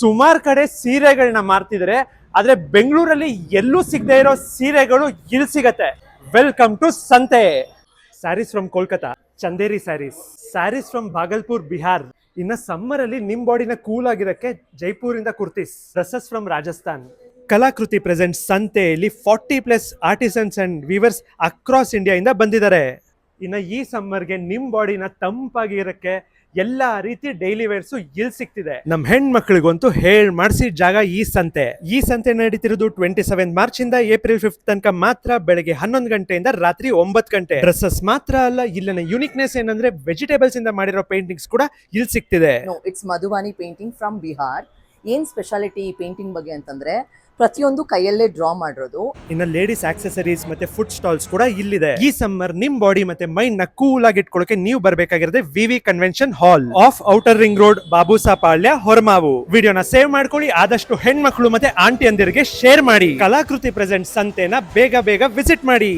ಸುಮಾರು ಕಡೆ ಸೀರೆಗಳನ್ನ ಮಾರ್ತಿದ್ರೆ, ಆದ್ರೆ ಬೆಂಗಳೂರಲ್ಲಿ ಎಲ್ಲೂ ಸಿಗದೆ ಇರೋ ಸೀರೆಗಳು ಇಲ್ಲಿ ಸಿಗತ್ತೆ. ವೆಲ್ಕಮ್ ಟು ಸಂತೆ. ಸ್ಯಾರೀಸ್ ಫ್ರಮ್ ಕೋಲ್ಕತಾ, ಚಂದೇರಿ ಸ್ಯಾರೀಸ್. ಸ್ಯಾರೀಸ್ ಫ್ರಮ್ ಭಾಗಲ್ಪುರ್, ಬಿಹಾರ್. ಇನ್ನ ಸಮ್ಮರ್ ಅಲ್ಲಿ ನಿಮ್ ಬಾಡಿನ ಕೂಲ್ ಆಗಿರಕ್ಕೆ ಜೈಪುರ್ ಇಂದ ಕುರ್ತೀಸ್. Dresses from Rajasthan. ಕಲಾಕೃತಿ ಪ್ರೆಸೆಂಟ್ ಸಂತೆಯಲ್ಲಿ 40+ artisans and viewers across India ಇಂದ ಬಂದಿದ್ದಾರೆ. ಇನ್ನ ಈ ಸಮ್ಮರ್ಗೆ ನಿಮ್ ಬಾಡಿನ ತಂಪಾಗಿ ಇರಕ್ಕೆ ಎಲ್ಲಾ ರೀತಿ ಡೈಲಿ ವೇರ್ಸ್ ಇಲ್ಲಿ ಸಿಗ್ತಿದೆ. ನಮ್ ಹೆಣ್ಮಕ್ಳಿಗಂತೂ ಹೇಳ್ ಮಾಡಿಸಿ ಜಾಗ ಈ ಸಂತೆ. ಈ ಸಂತೆ ನಡೀತಿರೋದು 27 ಮಾರ್ಚ್ ಇಂದ ಏಪ್ರಿಲ್ 5 ತನಕ ಮಾತ್ರ. ಬೆಳಗ್ಗೆ 11 ಗಂಟೆಯಿಂದ ರಾತ್ರಿ 9 ಗಂಟೆ. ಡ್ರೆಸ್ಸಸ್ ಮಾತ್ರ ಅಲ್ಲ, ಇಲ್ಲಿನ ಯುನಿಕ್ನೆಸ್ ಏನಂದ್ರೆ ವೆಜಿಟೇಬಲ್ಸ್ ಇಂದ ಮಾಡಿರೋ ಪೇಂಟಿಂಗ್ಸ್ ಕೂಡ ಇಲ್ಲಿ ಸಿಗ್ತಿದೆ. It's Madhubani painting from Bihar. ಏನ್ ಸ್ಪೆಷಾಲಿಟಿ ಪೇಂಟಿಂಗ್ ಬಗ್ಗೆ ಅಂತಂದ್ರೆ ಪ್ರತಿಯೊಂದು ಕೈಯಲ್ಲೇ ಡ್ರಾ ಮಾಡಿರೋದು. ಇನ್ನ ಲೇಡೀಸ್ ಆಕ್ಸೆಸರೀಸ್ ಮತ್ತೆ ಫುಡ್ ಸ್ಟಾಲ್ಸ್ ಕೂಡ ಇಲ್ಲಿದೆ. ಈ ಸಮ್ಮರ್ ನಿಮ್ ಬಾಡಿ ಮತ್ತೆ ಮೈಂಡ್ ನ ಕೂಲ್ ಆಗಿ ಇಟ್ಕೊಳ್ಳೋಕೆ ನೀವು ಬರ್ಬೇಕಾಗಿರೋದೇ VV convention hall off outer ring road, Babusapalya, Horamavu. ವಿಡಿಯೋನ ಸೇವ್ ಮಾಡ್ಕೊಳ್ಳಿ. ಆದಷ್ಟು ಹೆಣ್ಮಕ್ಳು ಮತ್ತೆ ಆಂಟಿ ಅಂದಿರಿಗೆ ಶೇರ್ ಮಾಡಿ. ಕಲಾಕೃತಿ ಪ್ರೆಸೆಂಟ್ ಸಂತೆನ ಬೇಗ ವಿಸಿಟ್ ಮಾಡಿ.